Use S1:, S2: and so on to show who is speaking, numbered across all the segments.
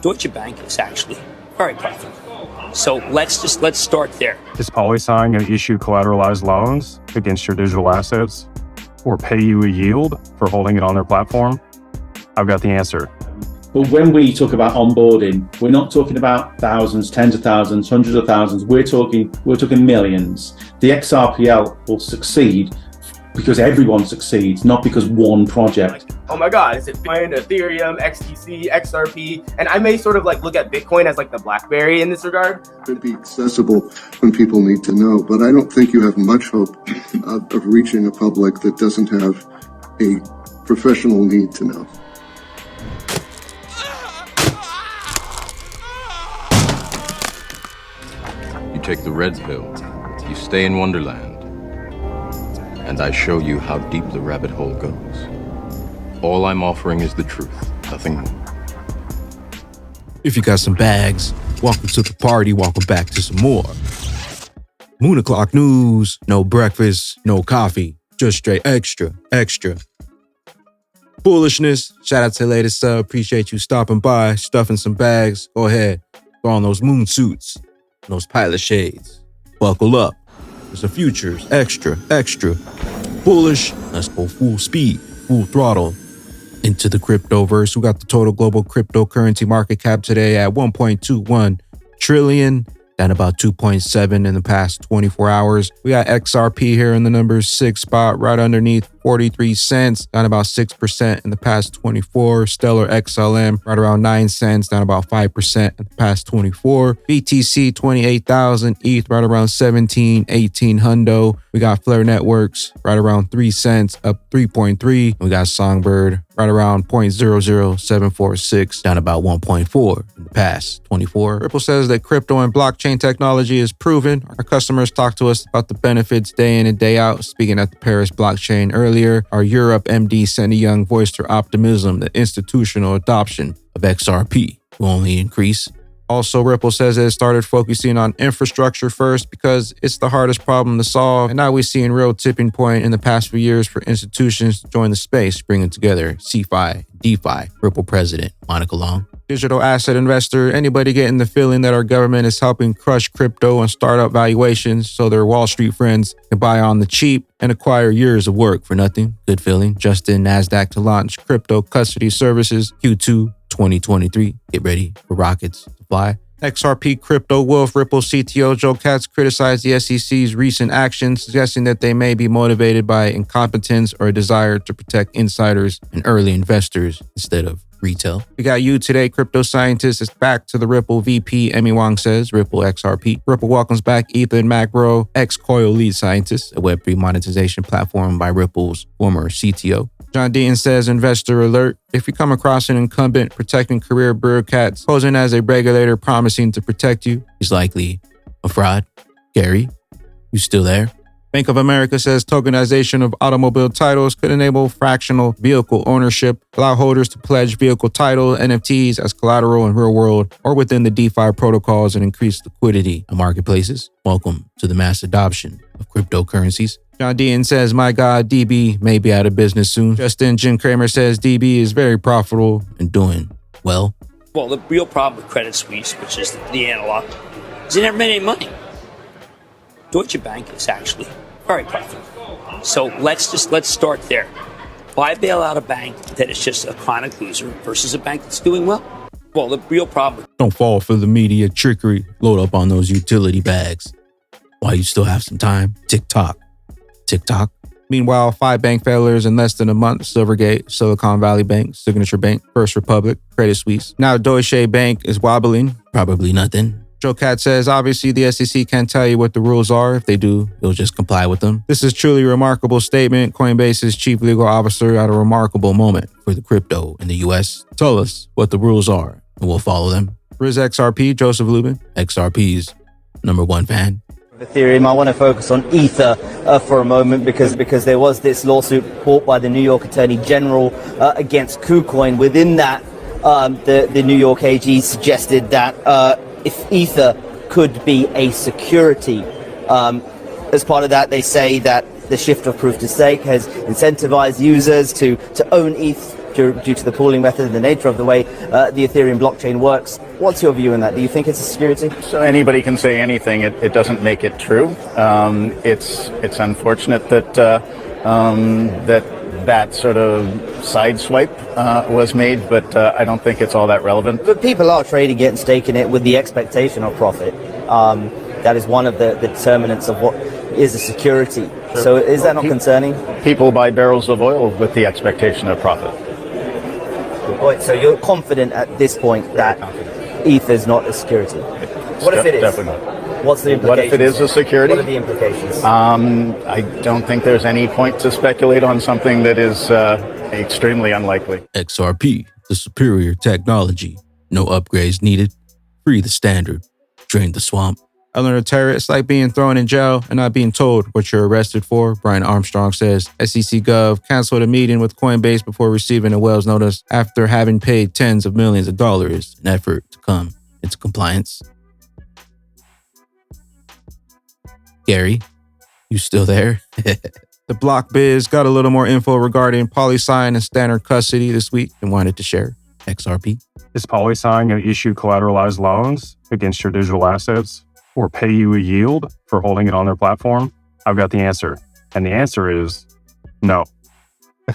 S1: Deutsche Bank is actually very profitable. So let's start there.
S2: Is PolySign going to issue collateralized loans against your digital assets or pay you a yield for holding it on their platform? I've got the answer.
S3: But when we talk about onboarding, we're not talking about thousands, tens of thousands, hundreds of thousands. We're talking millions. The XRPL will succeed because everyone succeeds, not because one project.
S4: Oh my God, is it Bitcoin, Ethereum, XTC, XRP? And I may sort of like look at Bitcoin as like the BlackBerry in this regard.
S5: Could be accessible when people need to know, but I don't think you have much hope of reaching a public that doesn't have a professional need to know.
S6: You take the red pill, you stay in Wonderland, and I show you how deep the rabbit hole goes. All I'm offering is the truth, nothing more.
S7: If you got some bags, welcome to the party, welcome back to some more. Moon o'clock news, no breakfast, no coffee, just straight extra. Foolishness, shout out to the latest sub, appreciate you stopping by, stuffing some bags, go ahead, throw on those moon suits, those pilot shades, buckle up. There's the futures, extra. Bullish, let's go full speed, full throttle into the cryptoverse. We got the total global cryptocurrency market cap today at 1.21 trillion, down about 2.7 in the past 24 hours. We got XRP here in the number 6 spot, right underneath 43 cents, down about 6% in the past 24. Stellar XLM, right around 9 cents, down about 5% in the past 24. BTC, 28,000. ETH, right around 17, 18 hundo. We got Flare Networks, right around 3 cents, up 3.3. We got Songbird, right around 0.00746, down about 1.4 in the past 24. Ripple says that crypto and blockchain technology is proven. Our customers talk to us about the benefits day in and day out. Speaking at the Paris blockchain earlier, our Europe MD sent a young voice to optimism that institutional adoption of XRP will only increase. Also, Ripple says that it started focusing on infrastructure first because it's the hardest problem to solve. And now we're seeing real tipping point in the past few years for institutions to join the space, bringing together CeFi, DeFi. Ripple president Monica Long. Digital asset investor, anybody getting the feeling that our government is helping crush crypto and startup valuations so their Wall Street friends can buy on the cheap and acquire years of work for nothing? Good feeling. Just in NASDAQ to launch crypto custody services Q2 2023. Get ready for rockets to fly. XRP crypto wolf Ripple CTO Joe Katz criticized the SEC's recent actions, suggesting that they may be motivated by incompetence or a desire to protect insiders and early investors instead of retail. We got you today, crypto scientist is back to the Ripple VP. Emmy Wang says, Ripple XRP. Ripple welcomes back Ethan Macro, ex-Coil lead scientist, a Web3 monetization platform by Ripple's former CTO. John Deaton says, investor alert. If you come across an incumbent protecting career bureaucrats posing as a regulator promising to protect you, he's likely a fraud. Gary, you still there? Bank of America says tokenization of automobile titles could enable fractional vehicle ownership, allow holders to pledge vehicle title, NFTs as collateral in real world or within the DeFi protocols and increase liquidity in marketplaces. Welcome to the mass adoption of cryptocurrencies. John Deaton says, my God, DB may be out of business soon. Justin Jim Kramer says DB is very profitable and doing well.
S1: Well, the real problem with Credit Suisse, which is the analog, is they never made any money. Deutsche Bank is actually very profitable. So let's start there. Why bail out a bank that is just a chronic loser versus a bank that's doing well? Well, the real problem.
S7: Don't fall for the media trickery. Load up on those utility bags while you still have some time. TikTok. Meanwhile, 5 bank failures in less than a month. Silvergate, Silicon Valley Bank, Signature Bank, First Republic, Credit Suisse. Now Deutsche Bank is wobbling. Probably nothing. Joe Katz says, obviously the SEC can't tell you what the rules are. If they do, you'll just comply with them. This is truly a remarkable statement. Coinbase's chief legal officer at a remarkable moment for the crypto in the US. Tell us what the rules are and we'll follow them. Riz XRP, Joseph Lubin, XRP's #1 fan.
S8: Ethereum. I want to focus on Ether for a moment because there was this lawsuit brought by the New York Attorney General against KuCoin. Within that, the New York AG suggested that if Ether could be a security. As part of that, they say that the shift of proof to stake has incentivized users to own ETH due to the pooling method and the nature of the way the Ethereum blockchain works. What's your view on that? Do you think it's a security?
S9: So anybody can say anything. It doesn't make it true. It's unfortunate that that sort of sideswipe was made, but I don't think it's all that relevant.
S8: But people are trading it and staking it with the expectation of profit. That is one of the determinants of what is a security. Sure. So is that not concerning?
S9: People buy barrels of oil with the expectation of profit.
S8: Right, so you're confident at this point that Ether is not a security? What if it is?
S9: Definitely not.
S8: What's the implications?
S9: What if it is a security?
S8: What are the implications?
S9: I don't think there's any point to speculate on something that is extremely unlikely.
S7: XRP, the superior technology. No upgrades needed. Free the standard. Drain the swamp. I learned a terrorist like being thrown in jail and not being told what you're arrested for. Brian Armstrong says SEC Gov canceled a meeting with Coinbase before receiving a Wells notice after having paid tens of millions of dollars in effort to come into compliance. Gary, you still there? The Block Biz got a little more info regarding PolySign and standard custody this week and wanted to share. XRP.
S2: Is PolySign going to issue collateralized loans against your digital assets or pay you a yield for holding it on their platform? I've got the answer. And the answer is no.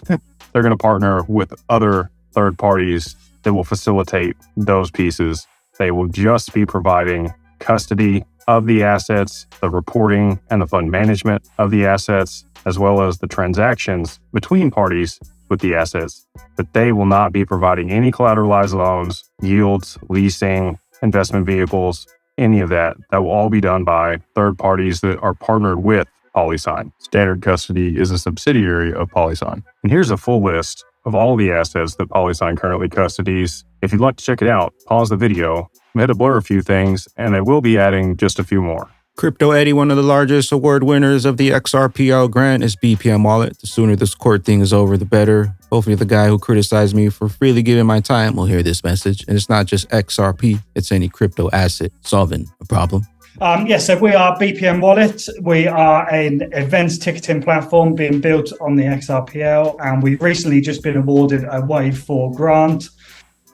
S2: They're going to partner with other third parties that will facilitate those pieces. They will just be providing custody of the assets, the reporting and the fund management of the assets, as well as the transactions between parties with the assets. But they will not be providing any collateralized loans, yields, leasing, investment vehicles, any of that. That will all be done by third parties that are partnered with PolySign. Standard Custody is a subsidiary of PolySign. And here's a full list of all the assets that PolySign currently custodies. If you'd like to check it out, pause the video. I'm going to blur a few things, and they will be adding just a few more.
S7: Crypto Eddie, one of the largest award winners of the XRPL grant, is BPM Wallet. The sooner this court thing is over, the better. Hopefully the guy who criticized me for freely giving my time will hear this message. And it's not just XRP, it's any crypto asset solving a problem.
S10: So we are BPM Wallet. We are an events ticketing platform being built on the XRPL, and we've recently just been awarded a Wave 4 grant.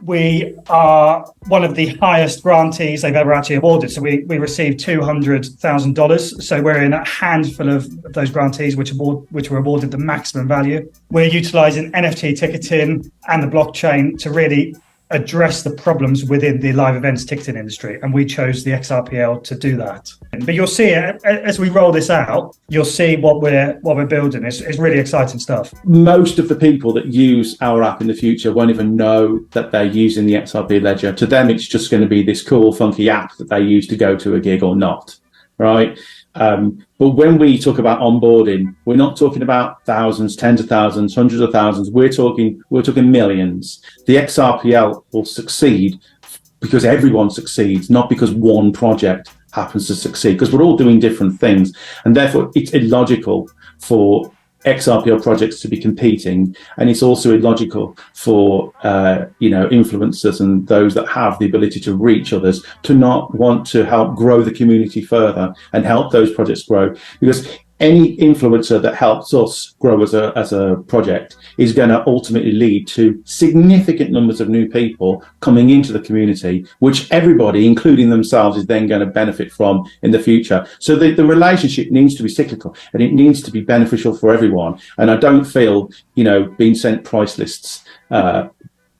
S10: We are one of the highest grantees they've ever actually awarded. So we received $200,000. So we're in a handful of those grantees which were awarded the maximum value. We're utilizing NFT ticketing and the blockchain to really address the problems within the live events ticketing industry. And we chose the XRPL to do that. But you'll see as we roll this out, you'll see what we're building. It's really exciting stuff.
S3: Most of the people that use our app in the future won't even know that they're using the XRP ledger. To them, it's just going to be this cool, funky app that they use to go to a gig or not, right? But when we talk about onboarding, we're not talking about thousands, tens of thousands, hundreds of thousands. We're talking millions. The XRPL will succeed because everyone succeeds, not because one project happens to succeed, because we're all doing different things. And therefore, it's illogical for XRPL projects to be competing, and it's also illogical for influencers and those that have the ability to reach others to not want to help grow the community further and help those projects grow, because any influencer that helps us grow as a project is going to ultimately lead to significant numbers of new people coming into the community, which everybody, including themselves, is then going to benefit from in the future. So the relationship needs to be cyclical, and it needs to be beneficial for everyone. And I don't feel, being sent price lists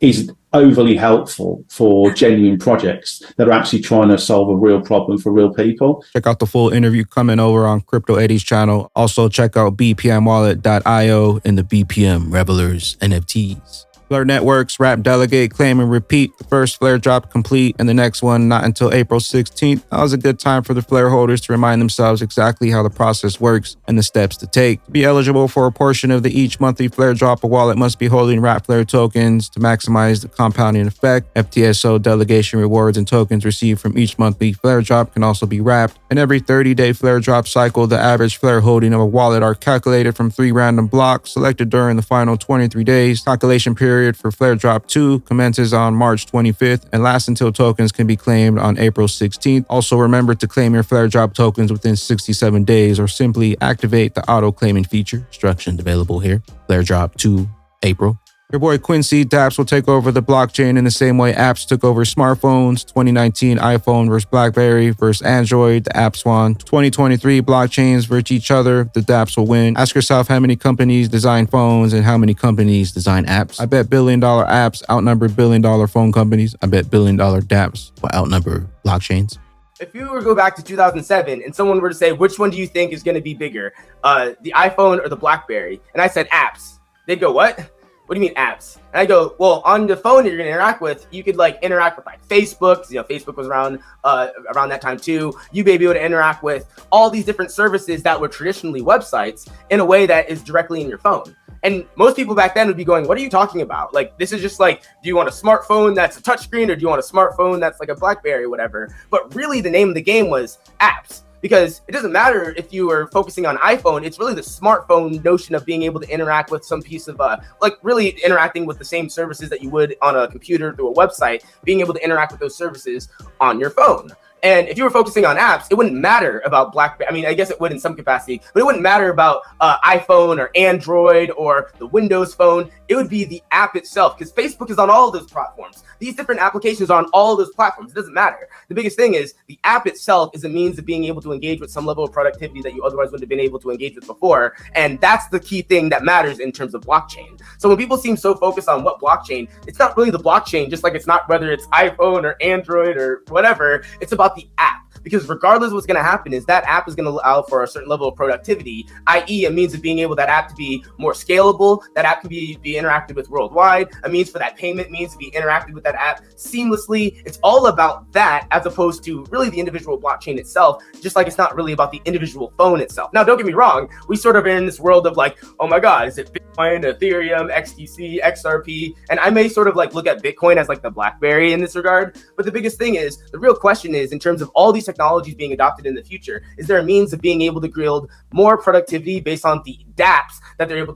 S3: is overly helpful for genuine projects that are actually trying to solve a real problem for real people.
S7: Check out the full interview coming over on Crypto Eddie's channel. Also check out bpmwallet.io and the BPM Revelers NFTs. Flare Networks, Wrap, Delegate, Claim, and Repeat. The first Flare drop complete and the next one not until April 16th. That was a good time for the Flare holders to remind themselves exactly how the process works and the steps to take. To be eligible for a portion of the each monthly Flare drop, a wallet must be holding Wrap Flare tokens to maximize the compounding effect. FTSO delegation rewards and tokens received from each monthly Flare drop can also be wrapped. And every 30-day Flare drop cycle, the average Flare holding of a wallet are calculated from 3 random blocks selected during the final 23 days. Calculation period for Flare Drop 2 commences on March 25th and lasts until tokens can be claimed on April 16th. Also remember to claim your Flare Drop tokens within 67 days or simply activate the auto claiming feature. Instructions available here. Flare Drop 2 April. Your boy Quincy, dApps will take over the blockchain in the same way apps took over smartphones. 2019 iPhone versus BlackBerry versus Android, the apps won. 2023 blockchains versus each other, the dApps will win. Ask yourself how many companies design phones and how many companies design apps. I bet billion-dollar apps outnumber billion-dollar phone companies. I bet billion-dollar dApps will outnumber blockchains.
S4: If you were to go back to 2007 and someone were to say, which one do you think is going to be bigger, the iPhone or the BlackBerry? And I said apps. They'd go, what? What do you mean apps? And I go, well, on the phone you're going to interact with, you could like interact with like Facebook. You know, Facebook was around that time too. You may be able to interact with all these different services that were traditionally websites in a way that is directly in your phone. And most people back then would be going, what are you talking about? Like, this is just like, do you want a smartphone that's a touchscreen or do you want a smartphone that's like a BlackBerry or whatever? But really the name of the game was apps. Because it doesn't matter if you are focusing on iPhone, it's really the smartphone notion of being able to interact with some piece of, like really interacting with the same services that you would on a computer through a website, being able to interact with those services on your phone. And if you were focusing on apps, it wouldn't matter about BlackBerry. I mean, I guess it would in some capacity, but it wouldn't matter about iPhone or Android or the Windows phone. It would be the app itself, because Facebook is on all of those platforms. These different applications are on all of those platforms. It doesn't matter. The biggest thing is the app itself is a means of being able to engage with some level of productivity that you otherwise wouldn't have been able to engage with before. And that's the key thing that matters in terms of blockchain. So when people seem so focused on what blockchain, it's not really the blockchain, just like it's not whether it's iPhone or Android or whatever. It's about the app. Because regardless what's going to happen is that app is going to allow for a certain level of productivity, i.e. a means of being able that app to be more scalable, that app can be interacted with worldwide, a means for that payment means to be interacted with that app seamlessly. It's all about that as opposed to really the individual blockchain itself, just like it's not really about the individual phone itself. Now, don't get me wrong, we sort of are in this world of like, oh my God, is it Bitcoin, Ethereum, XTC, XRP? And I may sort of like look at Bitcoin as like the BlackBerry in this regard, but the biggest thing is, the real question is, in terms of all these technologies being adopted in the future, is there a means of being able to build more productivity based on the dApps that they're able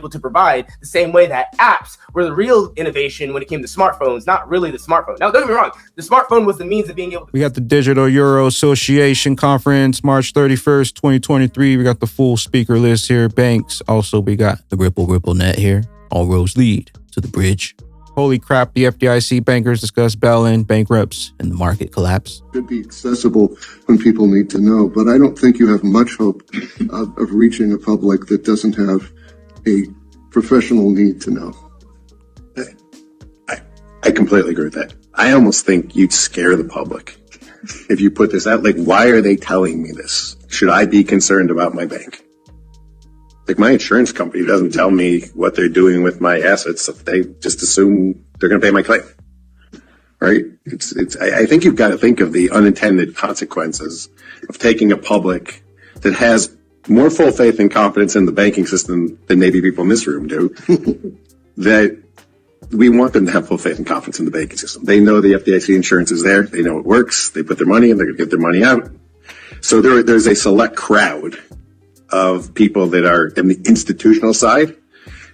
S4: to provide, the same way that apps were the real innovation when it came to smartphones, not really the smartphone. Now, don't get me wrong, the smartphone was the means of being able to...
S7: We got the Digital Euro Association Conference, March 31st, 2023. We got the full speaker list here. Banks. Also, we got the RippleNet here. All roads lead to the bridge. Holy crap, the FDIC bankers discuss bail-in, bankrupts, and the market collapse.
S5: Should be accessible when people need to know, but I don't think you have much hope of reaching a public that doesn't have a professional need to know.
S11: I completely agree with that. I almost think you'd scare the public if you put this out. Like, why are they telling me this? Should I be concerned about my bank? Like, my insurance company doesn't tell me what they're doing with my assets. They just assume they're going to pay my claim, right? I think you've got to think of the unintended consequences of taking a public that has more full faith and confidence in the banking system than maybe people in this room do. That we want them to have full faith and confidence in the banking system. They know the FDIC insurance is there. They know it works. They put their money in. They're going to get their money out. So there's a select crowd of people that are in the institutional side.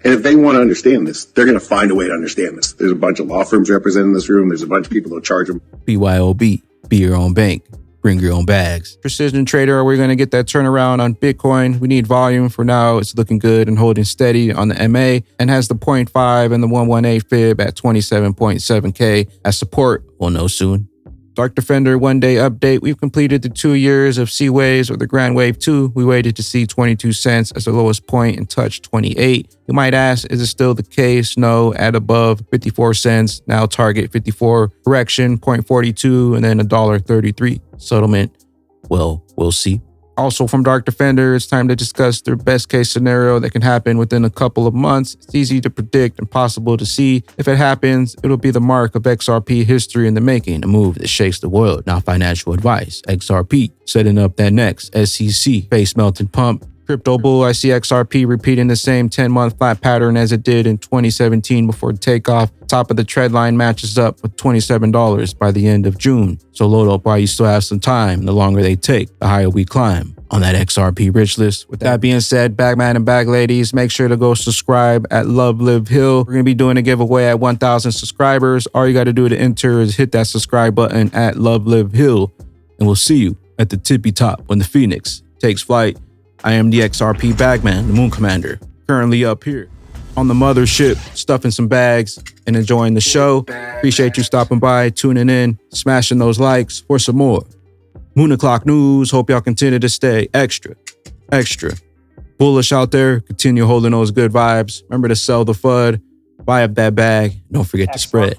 S11: And if they want to understand this, they're going to find a way to understand this. There's a bunch of law firms represented in this room. There's a bunch of people that'll charge them.
S7: BYOB, be your own bank. Bring your own bags. Precision trader, are we going to get that turnaround on Bitcoin? We need volume. For now, it's looking good and holding steady on the MA and has the 0.5 and the 118 fib at 27.7K as support. We'll know soon. Dark Defender 1-day update. We've completed the 2 years of C waves or the Grand Wave 2. We waited to see 22 cents as the lowest point and touched 28. You might ask, is it still the case? No, at above 54 cents. Now target 54. Correction, 0.42 and then $1.33. Settlement, well, we'll see. Also from Dark Defender, it's time to discuss their best case scenario that can happen within a couple of months. It's easy to predict and possible to see. If it happens, it'll be the mark of XRP history in the making, a move that shakes the world. Not financial advice. XRP setting up that next SEC face melting pump. Crypto bull, I see XRP repeating the same 10-month flat pattern as it did in 2017 before takeoff. Top of the trend line matches up with $27 by the end of June. So load up while you still have some time. The longer they take, the higher we climb on that XRP rich list. With that being said, Bagman and Bag Ladies, make sure to go subscribe at Love Live Hill. We're going to be doing a giveaway at 1,000 subscribers. All you got to do to enter is hit that subscribe button at Love Live Hill. And we'll see you at the tippy top when the Phoenix takes flight. I am the XRP Bagman, the Moon Commander, currently up here. on the mothership, stuffing some bags and enjoying the show. Appreciate you stopping by, tuning in, smashing those likes for some more Moon O'Clock News. Hope y'all continue to stay extra bullish out there. Continue holding those good vibes. Remember to sell the FUD, buy up that bag. Don't forget to spread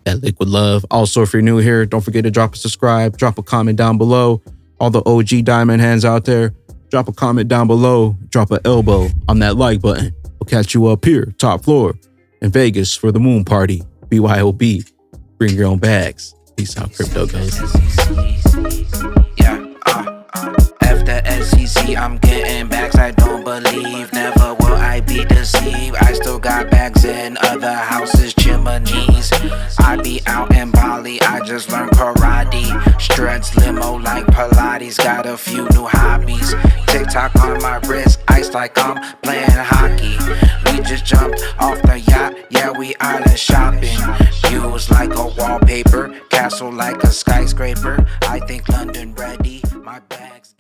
S7: that liquid love. Also, if you're new here, don't forget to drop a subscribe, drop a comment down below. All the OG diamond hands out there, drop a comment down below, drop an elbow on that like button. We'll catch you up here, top floor in Vegas for the moon party. BYOB. Bring your own bags. Peace out, crypto goes.
S12: Yeah, after SEC, I'm getting bags. I don't believe, never will I be deceived. I still got bags in other houses, chimneys. I be out in Bali, I just learned karate. Stretch limo like Pilates, got a few new hobbies. TikTok on my wrist, ice like I'm playing hockey. We just jumped off the yacht, yeah, we island shopping. Views like a wallpaper, castle like a skyscraper. I think London ready, my bags.